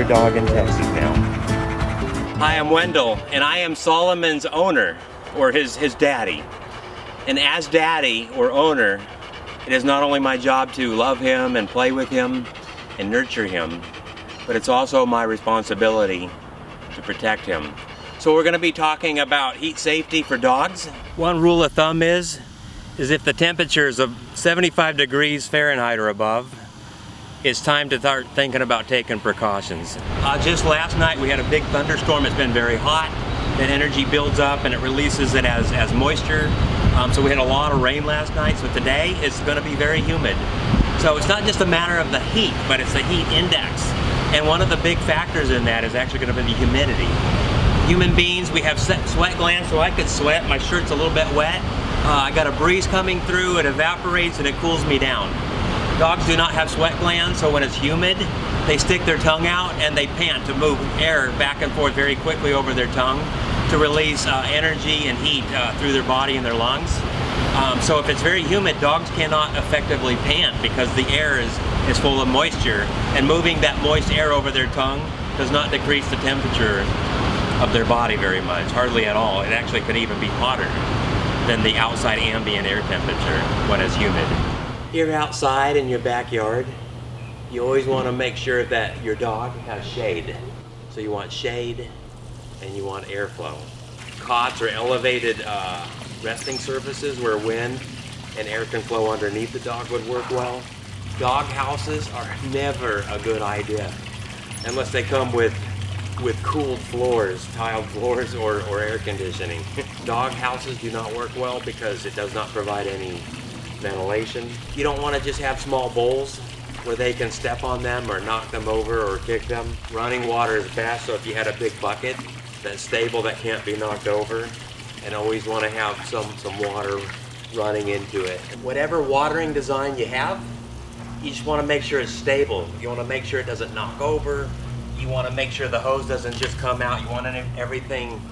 your dog in Texas now. Hi, I'm Wendell, and I am Solomon's owner, or his daddy. And as daddy or owner, it is not only my job to love him and play with him and nurture him, but it's also my responsibility to protect him. So we're going to be talking about heat safety for dogs. One rule of thumb is if the temperature is of 75 degrees Fahrenheit or above, it's time to start thinking about taking precautions. Just last night we had a big thunderstorm. It's been very hot. That energy builds up and it releases it as moisture. So we had a lot of rain last night. So today it's going to be very humid. So it's not just a matter of the heat, but it's the heat index. And one of the big factors in that is actually going to be the humidity. Human beings, we have sweat glands, so I could sweat. My shirt's a little bit wet. I got a breeze coming through, it evaporates and it cools me down. Dogs do not have sweat glands, so when it's humid, they stick their tongue out and they pant to move air back and forth very quickly over their tongue to release energy and heat through their body and their lungs. So if it's very humid, dogs cannot effectively pant because the air is full of moisture, and moving that moist air over their tongue does not decrease the temperature of their body very much, hardly at all. It actually could even be hotter than the outside ambient air temperature when it's humid. Here outside in your backyard, you always want to make sure that your dog has shade. So you want shade and you want airflow. Cots or elevated resting surfaces where wind and air can flow underneath the dog would work well. Dog houses are never a good idea unless they come with cooled floors, tiled floors, or air conditioning. Dog houses do not work well because it does not provide any ventilation. You don't want to just have small bowls where they can step on them or knock them over or kick them. Running water is best, so if you had a big bucket that's stable that can't be knocked over, and always want to have some water running into it. Whatever watering design you have, you just want to make sure it's stable. You want to make sure it doesn't knock over. You want to make sure the hose doesn't just come out. You want everything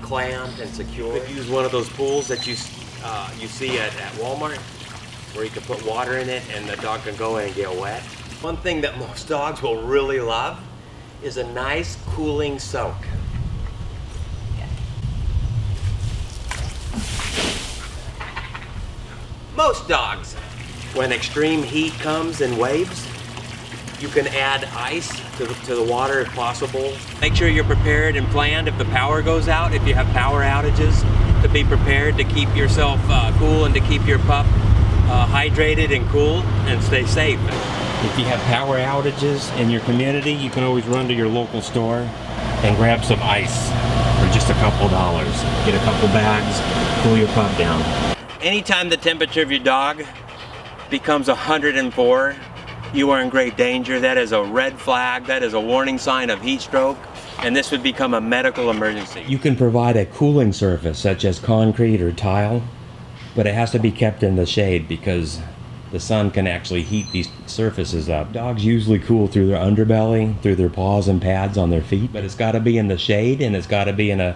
clamped and secure. You could use one of those pools that you see at Walmart, where you can put water in it and the dog can go in and get wet. One thing that most dogs will really love is a nice cooling soak. Most dogs, when extreme heat comes in waves, you can add ice to the water if possible. Make sure you're prepared and planned if the power goes out, if you have power outages, to be prepared to keep yourself cool and to keep your pup hydrated and cool and stay safe. If you have power outages in your community, you can always run to your local store and grab some ice for just a couple dollars. Get a couple bags, cool your pup down. Anytime the temperature of your dog becomes 104, you are in great danger. That is a red flag. That is a warning sign of heat stroke, and this would become a medical emergency. You can provide a cooling surface such as concrete or tile, but it has to be kept in the shade because the sun can actually heat these surfaces up. Dogs usually cool through their underbelly, through their paws and pads on their feet, but it's got to be in the shade and it's got to be in a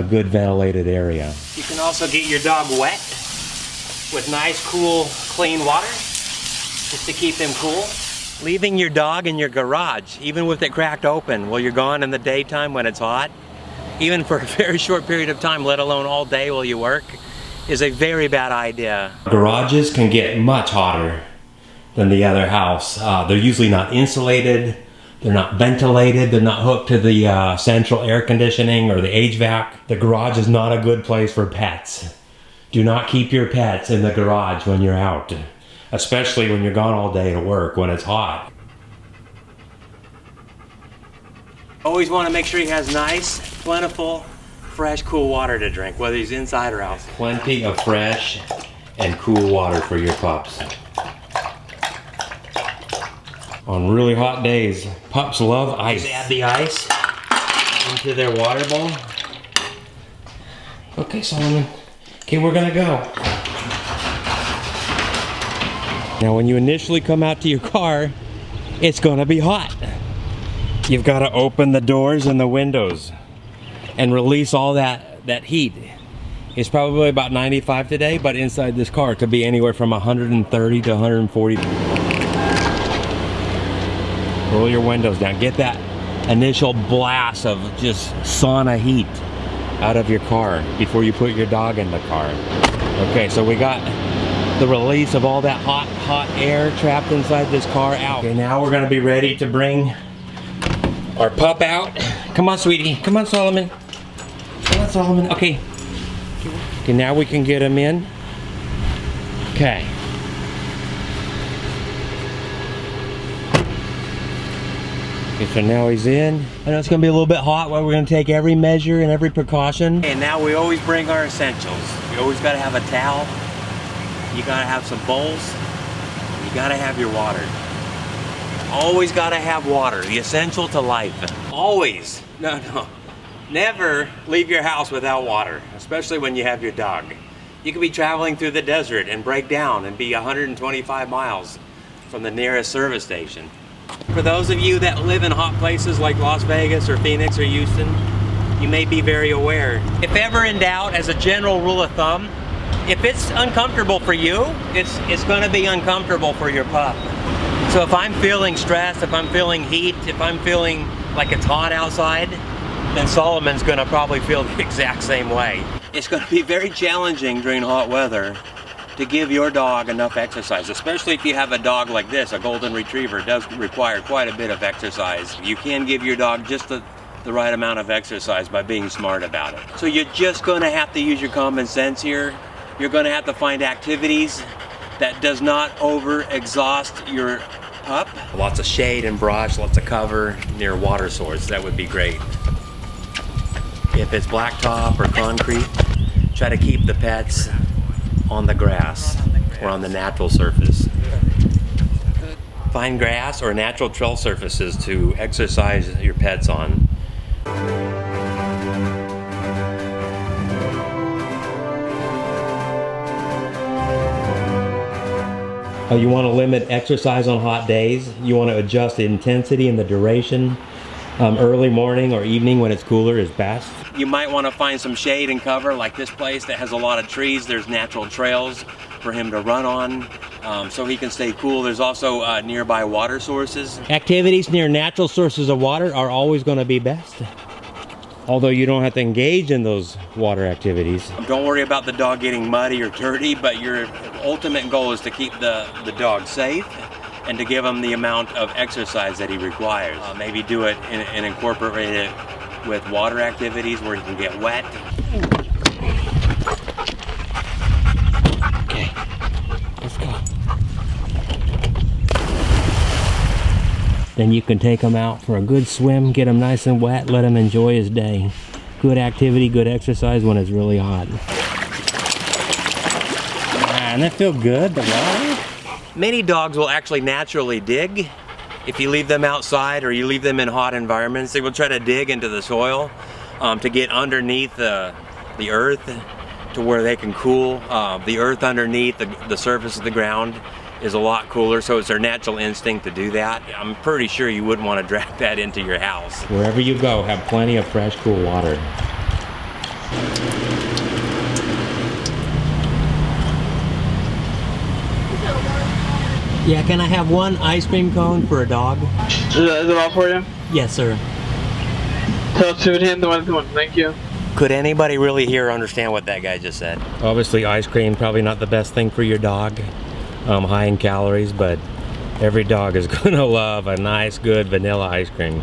good ventilated area. You can also get your dog wet with nice, cool, clean water, just to keep him cool. Leaving your dog in your garage, even with it cracked open, while you're gone in the daytime when it's hot, even for a very short period of time, let alone all day while you work, is a very bad idea. Garages can get much hotter than the other house. They're usually not insulated, they're not ventilated, they're not hooked to the central air conditioning or the HVAC. The garage is not a good place for pets. Do not keep your pets in the garage when you're out, especially when you're gone all day to work when it's hot. Always want to make sure he has nice, plentiful, fresh, cool water to drink, whether he's inside or out. Plenty of fresh and cool water for your pups. On really hot days, pups love ice. Just add the ice into their water bowl. Okay, Solomon. Okay, we're gonna go. Now when you initially come out to your car, it's gonna be hot. You've gotta open the doors and the windows and release all that heat. It's probably about 95 today, but inside this car it could be anywhere from 130 to 140. Roll your windows down. Get that initial blast of just sauna heat out of your car before you put your dog in the car. Okay, so we got the release of all that hot air trapped inside this car out. Okay, now we're gonna be ready to bring our pup out. Come on, sweetie. Come on, Solomon. Come on, Solomon. Okay. Okay, now we can get him in. Okay. Okay, so now he's in. I know it's gonna be a little bit hot, but we're gonna take every measure and every precaution. And now we always bring our essentials. You always gotta have a towel. You gotta have some bowls. You gotta have your water. Always gotta have water, the essential to life. Always, no, never leave your house without water, especially when you have your dog. You could be traveling through the desert and break down and be 125 miles from the nearest service station. For those of you that live in hot places like Las Vegas or Phoenix or Houston, you may be very aware. If ever in doubt, as a general rule of thumb, if it's uncomfortable for you, it's gonna be uncomfortable for your pup. So if I'm feeling stressed, if I'm feeling heat, if I'm feeling like it's hot outside, then Solomon's gonna probably feel the exact same way. It's gonna be very challenging during hot weather to give your dog enough exercise, especially if you have a dog like this. A golden retriever does require quite a bit of exercise. You can give your dog just the right amount of exercise by being smart about it. So you're just gonna have to use your common sense here. You're gonna have to find activities that does not over-exhaust your pup. Lots of shade and brush, lots of cover near water source, that would be great. If it's blacktop or concrete, try to keep the pets on the grass or on the natural surface. Find grass or natural trail surfaces to exercise your pets on. You want to limit exercise on hot days. You want to adjust the intensity and the duration. Early morning or evening when it's cooler is best. You might want to find some shade and cover, like this place that has a lot of trees. There's natural trails for him to run on, so he can stay cool. There's also nearby water sources. Activities near natural sources of water are always going to be best, although you don't have to engage in those water activities. Don't worry about the dog getting muddy or dirty, but your ultimate goal is to keep the dog safe and to give him the amount of exercise that he requires. Maybe do it and incorporate it with water activities where he can get wet. Okay, let's go. Then you can take him out for a good swim, get him nice and wet, let him enjoy his day. Good activity, good exercise when it's really hot. Man, that feel good, the water? Many dogs will actually naturally dig. If you leave them outside or you leave them in hot environments, they will try to dig into the soil to get underneath the earth to where they can cool. The earth underneath the surface of the ground is a lot cooler, so it's their natural instinct to do that. I'm pretty sure you wouldn't want to drag that into your house. Wherever you go, have plenty of fresh, cool water. Yeah, can I have one ice cream cone for a dog? Is it all for you? Yes, sir. Tell us to him the one. Thank you. Could anybody really hear or understand what that guy just said? Obviously, ice cream probably not the best thing for your dog. High in calories, but every dog is gonna love a nice, good vanilla ice cream.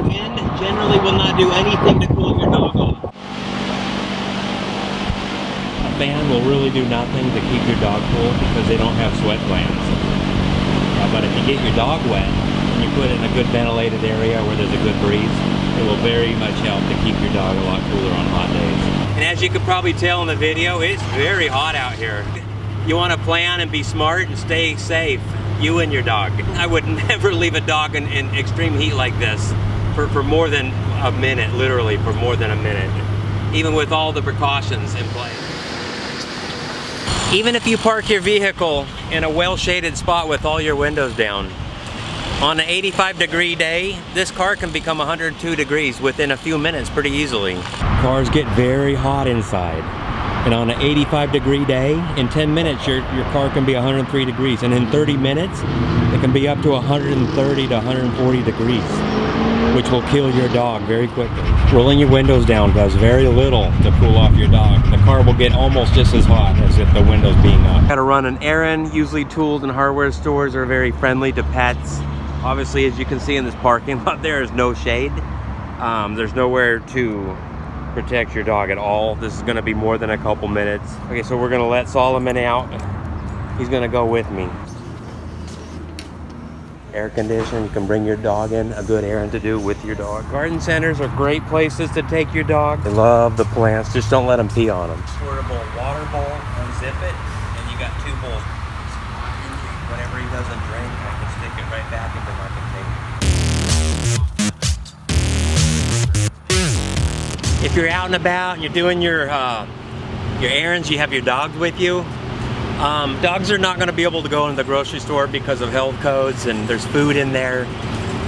Wind generally will not do anything to cool your dog off. A fan will really do nothing to keep your dog cool because they don't have sweat glands. But if you get your dog wet and you put it in a good ventilated area where there's a good breeze, it will very much help to keep your dog a lot cooler on hot days. And as you could probably tell in the video, it's very hot out here. You want to plan and be smart and stay safe, you and your dog. I would never leave a dog in extreme heat like this for more than a minute, literally for more than a minute, even with all the precautions in place. Even if you park your vehicle in a well-shaded spot with all your windows down, on an 85-degree day, this car can become 102 degrees within a few minutes pretty easily. Cars get very hot inside. And on an 85-degree day, in 10 minutes, your car can be 103 degrees. And in 30 minutes, it can be up to 130 to 140 degrees. which will kill your dog very quickly. Rolling your windows down does very little to cool off your dog. The car will get almost just as hot as if the window's being up. Gotta run an errand. Usually tools and hardware stores are very friendly to pets. Obviously, as you can see in this parking lot, there is no shade. There's nowhere to protect your dog at all. This is gonna be more than a couple minutes. Okay, so we're gonna let Solomon out. He's gonna go with me. Air conditioning, you can bring your dog in, a good errand to do with your dog. Garden centers are great places to take your dog. They love the plants, just don't let them pee on them. Portable water bowl, unzip it, and you got 2 bowls. Whatever he doesn't drink, I can stick it right back into my container. If you're out and about and you're doing your errands, you have your dogs with you. Dogs are not going to be able to go into the grocery store because of health codes, and there's food in there,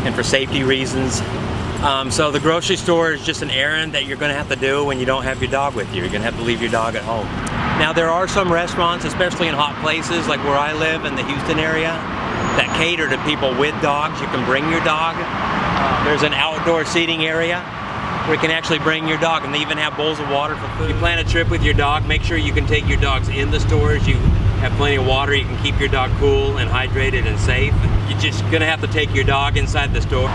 and for safety reasons. So the grocery store is just an errand that you're going to have to do when you don't have your dog with you. You're going to have to leave your dog at home. Now there are some restaurants, especially in hot places like where I live in the Houston area, that cater to people with dogs. You can bring your dog. There's an outdoor seating area where you can actually bring your dog, and they even have bowls of water for food. You plan a trip with your dog, make sure you can take your dogs in the stores. You have plenty of water, you can keep your dog cool and hydrated and safe. You're just gonna have to take your dog inside the store.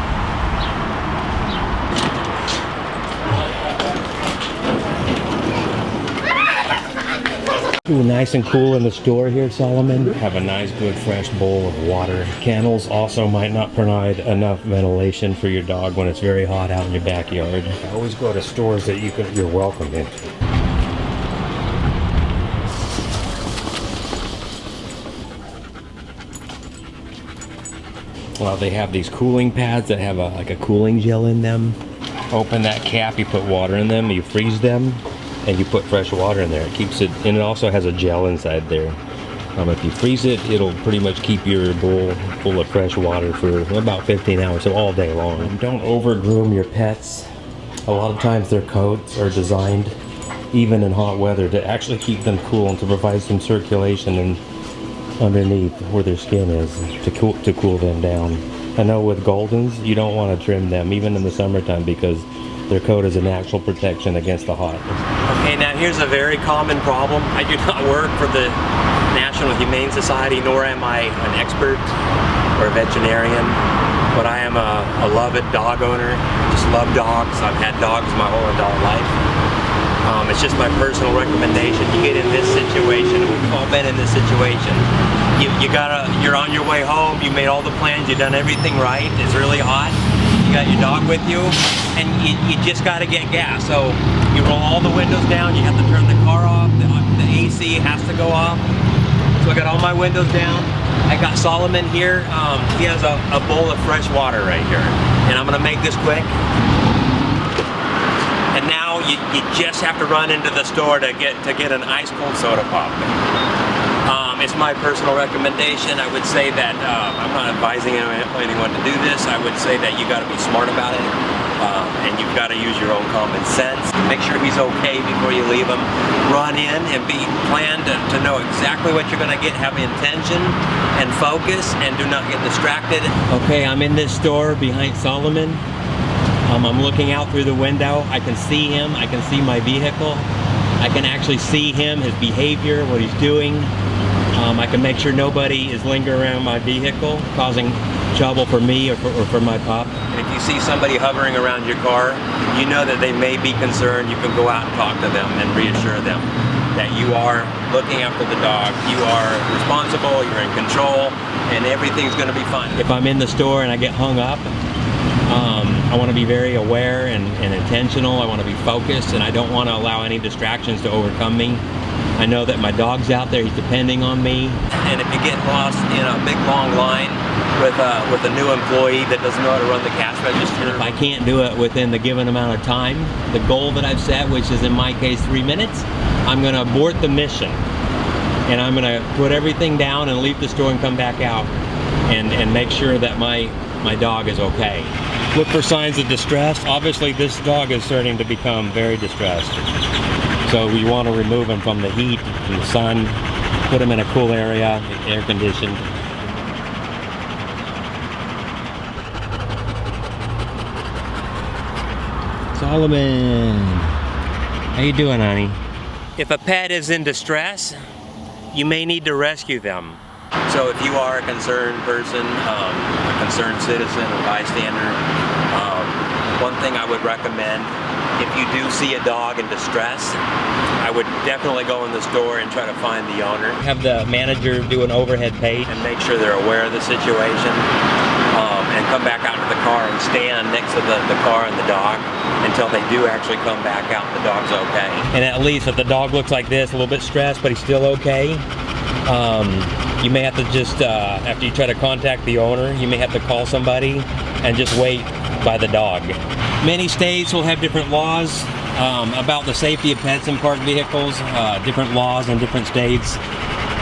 Ooh, nice and cool in the store here, Solomon. Have a nice, good, fresh bowl of water. Kennels also might not provide enough ventilation for your dog when it's very hot out in your backyard. Always go to stores that you're welcome into. Well, they have these cooling pads that have like a cooling gel in them. Open that cap, you put water in them, you freeze them, and you put fresh water in there. It keeps it, and it also has a gel inside there. If you freeze it, it'll pretty much keep your bowl full of fresh water for about 15 hours, so all day long. Don't over groom your pets. A lot of times their coats are designed, even in hot weather, to actually keep them cool and to provide some circulation and underneath where their skin is to cool them down. I know with Goldens, you don't want to trim them, even in the summertime, because their coat is a natural protection against the hot. Okay, now here's a very common problem. I do not work for the National Humane Society, nor am I an expert or a veterinarian, but I am a beloved dog owner. Just love dogs. I've had dogs my whole adult life. It's just my personal recommendation. You get in this situation, we've all been in this situation. You're on your way home, you made all the plans, you've done everything right, it's really hot, you got your dog with you, and you just gotta get gas. So you roll all the windows down, you have to turn the car off, the AC has to go off. So I got all my windows down. I got Solomon here, he has a bowl of fresh water right here. And I'm gonna make this quick. And now you just have to run into the store to get an ice cold soda pop. It's my personal recommendation. I would say that I'm not advising anyone to do this. I would say that you got to be smart about it, and you've got to use your own common sense. Make sure he's okay before you leave him. Run in and plan to know exactly what you're going to get. Have intention and focus, and do not get distracted. Okay, I'm in this store behind Solomon. I'm looking out through the window. I can see him. I can see my vehicle. I can actually see him, his behavior, what he's doing. I can make sure nobody is lingering around my vehicle, causing trouble for me or for my pup. And if you see somebody hovering around your car, you know that they may be concerned. You can go out and talk to them and reassure them that you are looking after the dog. You are responsible, you're in control, and everything's going to be fine. If I'm in the store and I get hung up, I want to be very aware and intentional. I want to be focused, and I don't want to allow any distractions to overcome me. I know that my dog's out there, he's depending on me. And if you get lost in a big long line with a new employee that doesn't know how to run the cash register, if I can't do it within the given amount of time, the goal that I've set, which is in my case 3 minutes, I'm going to abort the mission. And I'm going to put everything down and leave the store and come back out and make sure that my dog is okay. Look for signs of distress. Obviously this dog is starting to become very distressed. So we want to remove him from the heat, from the sun, put him in a cool area, air conditioned. Solomon. How you doing, honey? If a pet is in distress, you may need to rescue them. So if you are a concerned person, a concerned citizen, a bystander, one thing I would recommend, if you do see a dog in distress, I would definitely go in the store and try to find the owner. Have the manager do an overhead page and make sure they're aware of the situation, and come back out to the car and stand next to the car and the dog until they do actually come back out and the dog's okay. And at least if the dog looks like this, a little bit stressed, but he's still okay, you may have to just, after you try to contact the owner, you may have to call somebody and just wait by the dog. Many states will have different laws about the safety of pets in parked vehicles, different laws in different states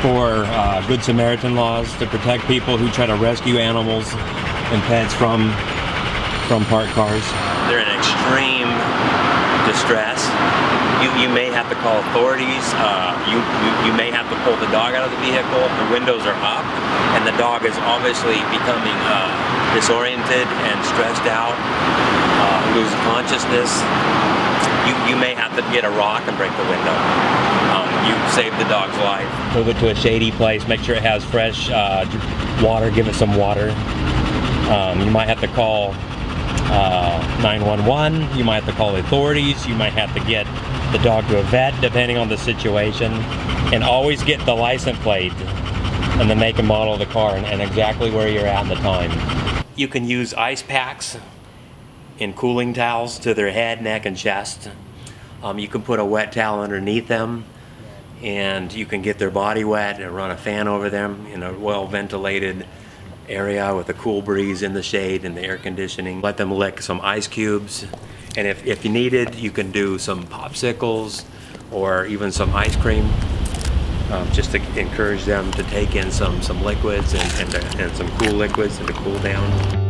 for Good Samaritan laws to protect people who try to rescue animals and pets from parked cars. They're in extreme distress. You may have to call authorities. You may have to pull the dog out of the vehicle if the windows are up and the dog is obviously becoming disoriented and stressed out, losing consciousness. You may have to get a rock and break the window. You save the dog's life. Move it to a shady place. Make sure it has fresh water. Give it some water. You might have to call 911. You might have to call the authorities. You might have to get the dog to a vet depending on the situation. And always get the license plate and the make and model of the car and exactly where you're at in the time. You can use ice packs and cooling towels to their head, neck, and chest. You can put a wet towel underneath them and you can get their body wet and run a fan over them in a well-ventilated area with a cool breeze in the shade and the air conditioning. Let them lick some ice cubes, and if you needed, you can do some popsicles or even some ice cream, just to encourage them to take in some liquids and some cool liquids and to cool down.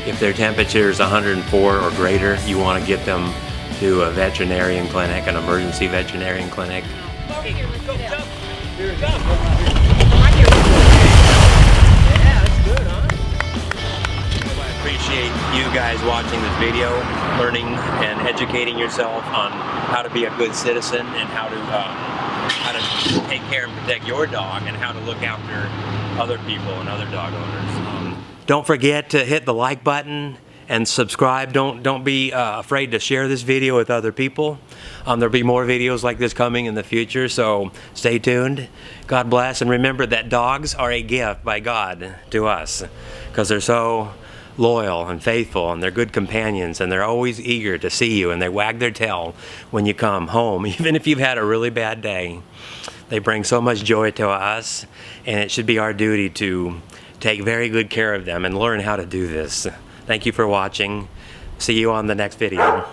If their temperature is 104 or greater, you want to get them to a veterinarian clinic, an emergency veterinarian clinic. Yeah, that's good, huh? I appreciate you guys watching this video, learning and educating yourself on how to be a good citizen and how to take care and protect your dog and how to look after other people and other dog owners. Don't forget to hit the like button and subscribe. Don't be afraid to share this video with other people. There'll be more videos like this coming in the future, so stay tuned. God bless, and remember that dogs are a gift by God to us because they're so loyal and faithful and they're good companions and they're always eager to see you and they wag their tail when you come home, even if you've had a really bad day. They bring so much joy to us, and it should be our duty to take very good care of them and learn how to do this. Thank you for watching. See you on the next video.